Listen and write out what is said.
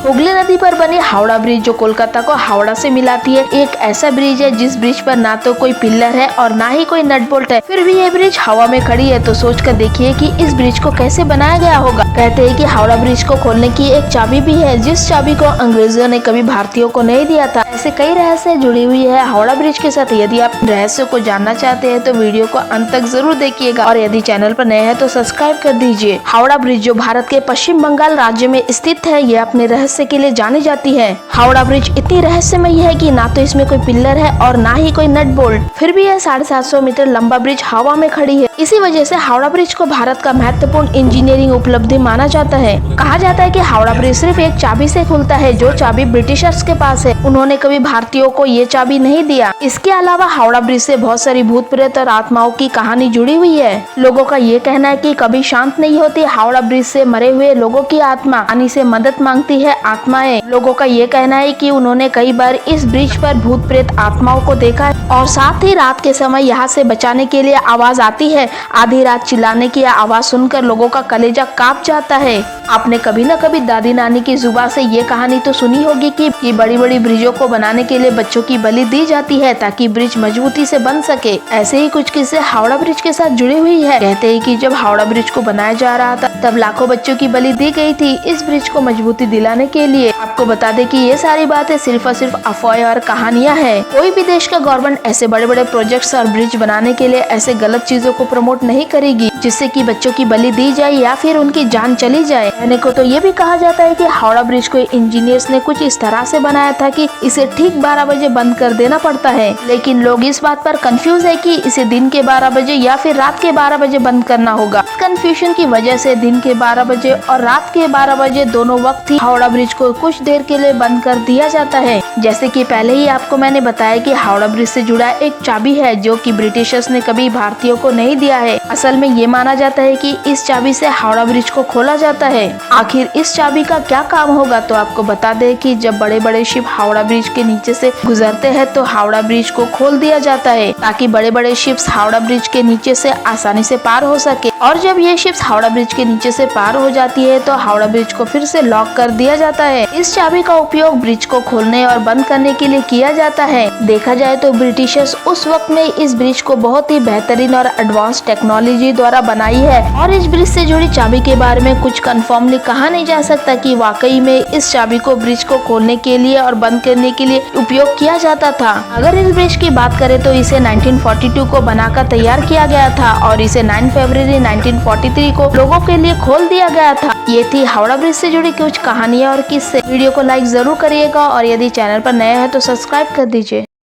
हुगली नदी पर बनी हावड़ा ब्रिज जो कोलकाता को हावड़ा से मिलाती है, एक ऐसा ब्रिज है जिस ब्रिज पर ना तो कोई पिलर है और ना ही कोई नट बोल्ट है, फिर भी ये ब्रिज हवा में खड़ी है। तो सोच कर देखिए कि इस ब्रिज को कैसे बनाया गया होगा। कहते हैं कि हावड़ा ब्रिज को खोलने की एक चाबी भी है, जिस चाबी को अंग्रेजों ने कभी भारतीयों को नहीं दिया था। ऐसे कई रहस्य जुड़ी हुई है हावड़ा ब्रिज के साथ। यदि आप रहस्य को जानना चाहते हैं तो वीडियो को अंत तक जरूर देखिएगा और यदि चैनल पर नए हैं तो सब्सक्राइब कर दीजिए। हावड़ा ब्रिज जो भारत के पश्चिम बंगाल राज्य में स्थित है, ये अपने रहस्य के लिए जानी जाती है। हावड़ा ब्रिज इतनी रहस्यमयी है कि ना तो इसमें कोई पिलर है और ना ही कोई नट बोल्ट, फिर भी यह 750 मीटर लंबा ब्रिज हवा में खड़ी है। इसी वजह से हावड़ा ब्रिज को भारत का महत्वपूर्ण इंजीनियरिंग उपलब्धि माना जाता है। कहा जाता है कि हावड़ा ब्रिज सिर्फ एक चाबी से खुलता है, जो चाबी ब्रिटिशर्स के पास है। उन्होंने कभी भारतीयों को ये चाबी नहीं दिया। इसके अलावा हावड़ा ब्रिज से बहुत सारी भूत प्रेत और आत्माओं की कहानी जुड़ी हुई है। लोगों का ये कहना है कि कभी शांत नहीं होती हावड़ा ब्रिज से मरे हुए लोगों की आत्मा पानी से मदद मांगती है आत्माएं। लोगों का ये कहना है कि उन्होंने कई बार इस ब्रिज पर भूत प्रेत आत्माओं को देखा है और साथ ही रात के समय यहाँ से बचाने के लिए आवाज आती है। आधी रात चिल्लाने की आवाज सुनकर लोगों का कलेजा कांप जाता है। आपने कभी न कभी दादी नानी की जुबान से ये कहानी तो सुनी होगी कि बड़ी बड़ी ब्रिजों को बनाने के लिए बच्चों की बलि दी जाती है ताकि ब्रिज मजबूती से बन सके। ऐसे ही कुछ किस्से हावड़ा ब्रिज के साथ जुड़ी हुई है। कहते हैं कि जब हावड़ा ब्रिज को बनाया जा रहा था तब लाखों बच्चों की बलि दी गई थी इस ब्रिज को मजबूती दिलाने के लिए। आपको बता दें कि ये सारी बातें सिर्फ और सिर्फ अफवाह और कहानियां हैं। कोई भी देश का गवर्नमेंट ऐसे बड़े बड़े प्रोजेक्ट्स और ब्रिज बनाने के लिए ऐसे गलत चीजों को प्रमोट नहीं करेगी जिससे कि बच्चों की बलि दी जाए या फिर उनकी जान चली जाए। कहने को तो ये भी कहा जाता है कि हावड़ा ब्रिज को इंजीनियर्स ने कुछ इस तरह से बनाया था कि इसे ठीक 12 बजे बंद कर देना पड़ता है, लेकिन लोग इस बात पर कंफ्यूज है कि इसे दिन के 12 बजे या फिर रात के 12 बजे बंद करना होगा। कंफ्यूजन की वजह से दिन के 12 बजे और रात के 12 बजे दोनों वक्त ही हावड़ा ब्रिज को कुछ देर के लिए बंद कर दिया जाता है। जैसे कि पहले ही आपको मैंने बताया कि हावड़ा ब्रिज से जुड़ा एक चाबी है जो कि ब्रिटिशर्स ने कभी भारतीयों को नहीं दिया है। असल में ये माना जाता है कि इस चाबी से हावड़ा ब्रिज को खोला जाता है। आखिर इस चाबी का क्या काम होगा, तो आपको बता दें कि जब बड़े बड़े शिप हावड़ा ब्रिज के नीचे से गुजरते हैं तो हावड़ा ब्रिज को खोल दिया जाता है ताकि बड़े बड़े शिप्स हावड़ा ब्रिज के नीचे से आसानी से पार हो सके। और जब ये शिप्स हावड़ा ब्रिज के नीचे से पार हो जाती है तो हावड़ा ब्रिज को फिर से लॉक कर दिया जाता है। इस चाबी का उपयोग ब्रिज को खोलने और बंद करने के लिए किया जाता है। देखा जाए तो ब्रिटिशर्स उस वक्त में इस ब्रिज को बहुत ही बेहतरीन और एडवांस टेक्नोलॉजी द्वारा बनाई है और इस ब्रिज से जुड़ी चाबी के बारे में कुछ कंफर्मली कहा नहीं जा सकता कि वाकई में इस चाबी को ब्रिज को खोलने के लिए और बंद करने के लिए उपयोग किया जाता था। अगर इस ब्रिज की बात करें तो इसे 1942 को बनाकर तैयार किया गया था और इसे 9 फरवरी 1943 को लोगों के लिए खोल दिया गया था। ये थी हावड़ा ब्रिज से जुड़ी कुछ कहानियां और किस्से। वीडियो को लाइक जरूर करिएगा और यदि चैनल पर नए हैं तो सब्सक्राइब कर दीजिए।